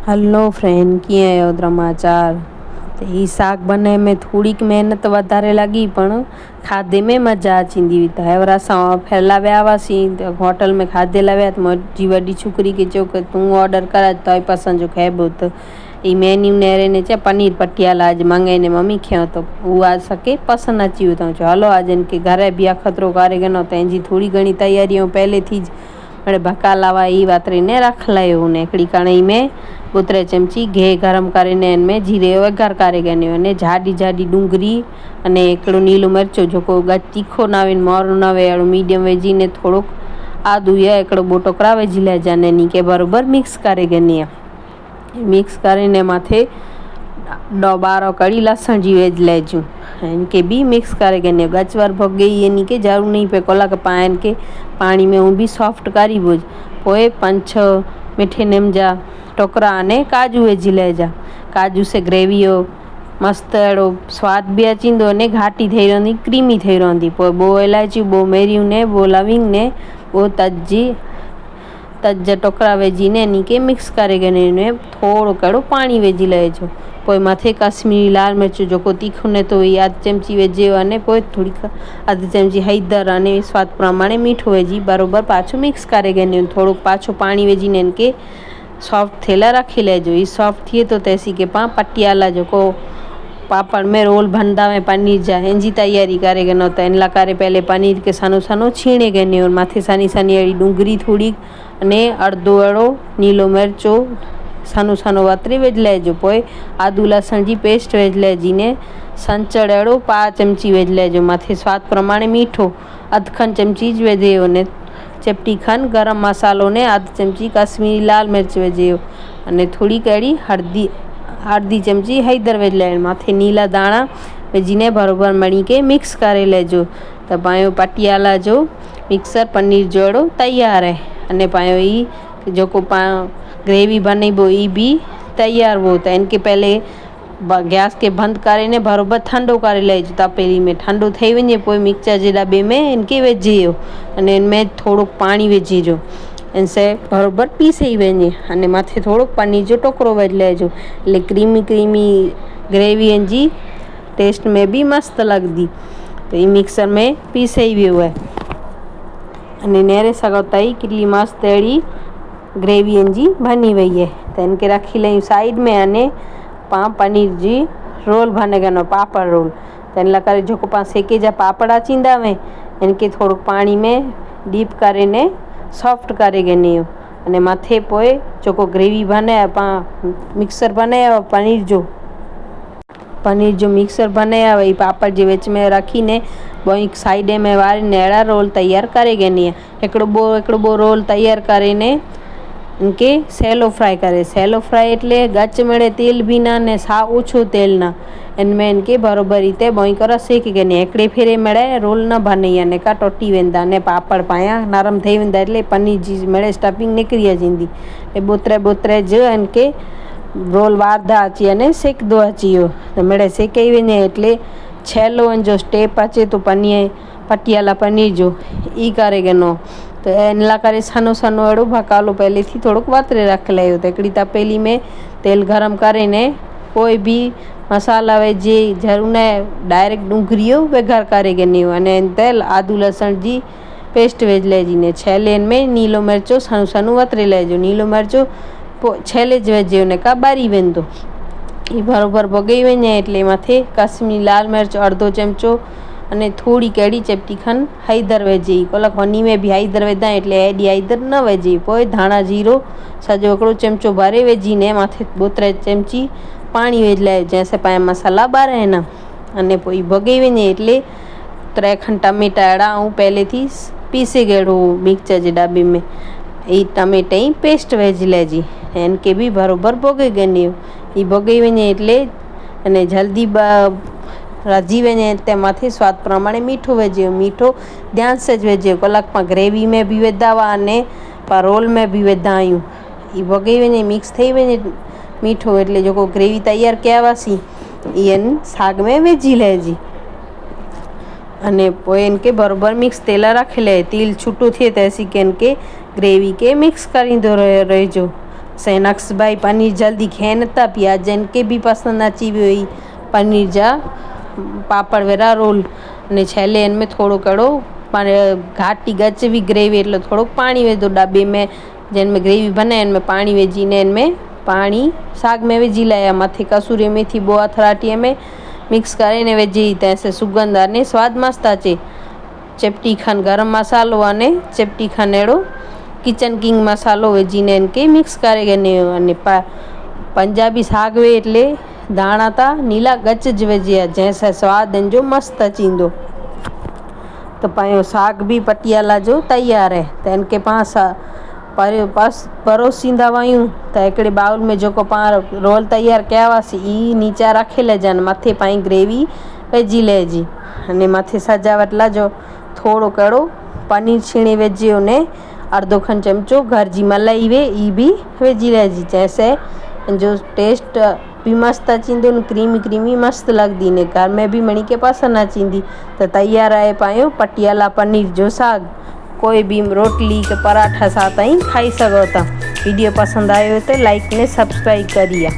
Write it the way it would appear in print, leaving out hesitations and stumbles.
Hello friend, कीअं आहियो? समाचार त ही साग बने में थोड़ी मेहनत वधारे लॻी पण खाधे में मज़ा अची वेंदी। त हेवर असां फैला विया हुआसीं त होटल में खाधे लाइ विया त मुंहिंजी वॾी छोकिरी खे चयो की तूं ऑडर कर, तुंहिंजी पसंदि जो खाइबो। त ही मेन्यू नेरे ने चयो पनीर पटियाला अॼु मंगाईने मम्मी खे, त उहा असांखे पसंदि अची वियो। त चयो हलो अॼु इनके घर भी अखतरो करे गनो तंहिंजी थोड़ी घणी तैयारियों पहले थी बड़े भका लावा ई वातरी ने रख लायो हुन हिकिड़ी कढ़ाई में 2-3 चमची घी गरम કરીને इनमें जीरे जो वघार करे गनो अने जाडी जाडी डूंगरी अने हिकिड़ो नीलो मिर्चो जेको तीखो न आवे मोरो न आवे अहिड़ो मीडियम विझी ने थोड़ो आदू या हिकिड़ो ॿ टुकड़ा विझी लाइजा अने इन खे बराबरि मिक्स करे गनी आहे। मिक्स કરીને मथे 12 कड़ी लहसुन जी विझ लाइजूं इनके भी मिक्स करे गनी गचवर भोगे इन के जरूर नहीं पे कलाक पाइन के पानी में भी सॉफ्ट करी बुझ पोइ 5-6 मीठे नीम जा टुकड़ा अने काजू विझी लाइजा। काजू से ग्रेवी हो मस्त अहिड़ो स्वाद भी अची वेंदो अने घाटी ठही रहंदी, क्रीमी ठही रहंदी। पोइ 2 इलायचियूं 2 मेरियूं ने 2 लविंग ने 2 तज जा टुकड़ा विझी ने इन के मिक्स करे गने थोड़ो कड़ो पानी विझी लाइजो। पोइ मथे कश्मीरी लाल मिर्च जेको तीखो ने तो 1 चमची विझियो अने पोइ थोड़ी 1/2 चमची हैदर अने स्वाद प्रमाणे मीठो विझी बराबरि पाछो मिक्स करे गने थोड़ो पाछो पानी विझी ने इनके सॉफ्ट थियल रखी लाइजो। ये सॉफ्ट थिए तो तैसी के पाँ पटियाला जो पापड़ में रोल बनता है पनीर जा इनकी तैयारी करे गनो। तो इन करे पहले पनीर के सनो सनो छीणे गने और माथे सनी सनी अड़ी डूंगरी थोड़ी अने अर्धो अड़ो नीलो मिर्चो सनो सनो वातरी विझ लाइजो। पोइ आदू लहसुन जी पेस्ट विझ लाइजी ने संचड़ अड़ो 5 चमची विझ लाइजो। मथे स्वाद प्रमाणे मीठो 1/2 चमची विझियो ने चिपटी खन गरम मसालो ने 1/2 चमची कश्मीरी लाल मिर्च विझियो अने थोड़ी कड़ी हल्दी चमची हैदर विझ लाइण माथे नीला दाणा विझी ने बराबरि मणी के मिक्स करे लाइजो। त पायो पटियाला जो मिक्सर पनीर जो अड़ो तैयार है अने पायो ई जेको ग्रेवी बनेबो ई भी तैयार हो। त इनके पहले गैस के बंद करे ने बराबरि ठंडो करे लाइजो। तपेली में ठंडो थी वञे पोइ मिक्सर जे दॿे में इनके विझियो अने इनमें थोड़ो पानी विझिजो इनसे बराबरि पीसे वञे अने मथे थोड़ो पनीर जो टुकड़ो विझ लाइजो એટલે क्रीमी ग्रेवी इनजी टेस्ट में भी मस्त लगदी। तो ये मिक्सर में पीसे वियो है अने नेरे सघो तई कितली मस्त अड़ी ग्रेवी इनजी बनी वई है। तो इनके रखी लई साइड में अने पनीर जी रोल बने गनो पापड़ रोल। तो इन करे जो सेके जा पापड़ अचींदा वे इनके थोड़ो पानी में डीप करे ने सॉफ्ट करे गनी अने मथे पोइ जो ग्रेवी बनाया मिक्सर बनाया पनीर जो मिक्सर बनाया वही पापड़ जे विच में रखी ने बोई साइड में वारी ने अड़ा रोल तैयार करे गनी हिकिड़ो बो रोल तैयार करे ने इनके सैलो फ्राई एटले गच मेड़े तेल भी ना ने सा ओछो तेल ना इनमें इनके बराबरि रीते बोई कर सेके गनी हिकिड़े फेरे मेड़े रोल न बने अने का टोटी वेंदा ने पापड़ पाया नरम थी वेंदा एटले पनीर जी मेड़े स्टफिंग निकरी अचींदी बोतरे जो इनके रोल वारदा अची अने सेकदो अची वियो। त मेड़े सेके वञे एटले छेलो जो स्टेप अचे तो पटियाला पनीर जो ई करे गनो। तो इन करे सनो सनो अड़ो भकालो पहले थी थोड़ो वातरे रख लायो। तो हिकिड़ी तपेली में तेल गरम करे ने कोई भी मसाला विझी जरूर न डायरेक्ट डूंगरियो वघार करे गनी अने तेल आदू लहसुन जी पेस्ट विझ लाइजी ने छेले में नीलो मिर्चो सनो सनो वातरे लाइजो। नीलो मिर्चो छेले ज विझियो ने का बारी वेंदो ये बराबरि भोगई वञे एटले मथे कश्मीरी लाल मिर्च 1/2 चमचो अने थोड़ी कड़ी चिपटी खन हैदर विझी कलाक हनी में भी हैदर विधा एटले एडी हैदर न विझी। पोइ धाणा जीरो सजो हिकिड़ो चमचो भरे विझी ने माथे 2-3 चमची पानी विझ लाइजो जैसे पाए मसाला ॿारे न अने पोइ भोगई वञे एटले 3 खन टमेटा अड़ा ऐं पहले थी पीसे गड़ो मिक्सर जे दॿे में ये टमेटे जी पेस्ट विझ लाइजी इनके भी बराबरि भोगे गनी ये भोगई वञे एटले अने जल्दी रजी वञे ते मथे स्वाद प्रमाणे मीठो विझियो। मीठो ध्यान से विझियो कलाक पां ग्रेवी में भी विधा हुआ अने पा रोल में भी विधा आहियूं। ये भोगई वञे मिक्स थी वञे मीठो एटले जो ग्रेवी तैयार कया हुआसीं इन साग में विझी लाइजी अने पोइ इनके बराबरि मिक्स तेल रखी लाइ तेल छूटो थिए तैसी के इनके ग्रेवी के मिक्स करींदो रहिजो। सैनक्स भाई पनीर जल्दी खाए नथा पिया, जिनके भी पसंद अची वई पनीर जा पापड़ वेरा रोल ने छेले इनमें थोड़ो कड़ो घाटी गचवी ग्रेवी एटले थोड़ो पानी विझो डब्बे में, जिनमें ग्रेवी बने इनमें पानी विझीने इनमें पानी साग में विझी लाया, मथे कसूरी मेथी बो अथराटी में मिक्स કરીને विझी तैसे सुगंध अने स्वाद मस्त अचे। चिपटी खन गरम मसालो अने चिपटी खन एड़ो किचन किंग मसालो विझीने इनके मिक्स करे अने पंजाबी साग वे एटले दाणा ता नीला गच ज विझिया जैसे स्वाद इनजो मस्त अचींदो। तो पायो साग भी पटियाला जो तैयार है। तो इनके पास परोसींदा वयूं तो हिकिड़े बाउल में जो पाण रोल तैयार कया हुआसीं ई नीचा रखे लेजनि, मथे पाई ग्रेवी विझी लेजी अने मथे सजावट लाइ जो थोड़ो कड़ो पनीर छीणी विझी उन अर्धो खन चमचो घर जी मलाई वे ई भी विझी लेजी, जैसे जो टेस्ट भी मस्त अचींदो, क्रीमी क्रीमी मस्त लगदी ने घर में भी मणी के पसंद अचींदी। तो तैयार आहे पायो पटियाला पनीर जो साग, कोई भी रोटली के पराठा साथ ही खाई सको था। वीडियो पसंद आयो तो लाइक ने सब्सक्राइब करिए।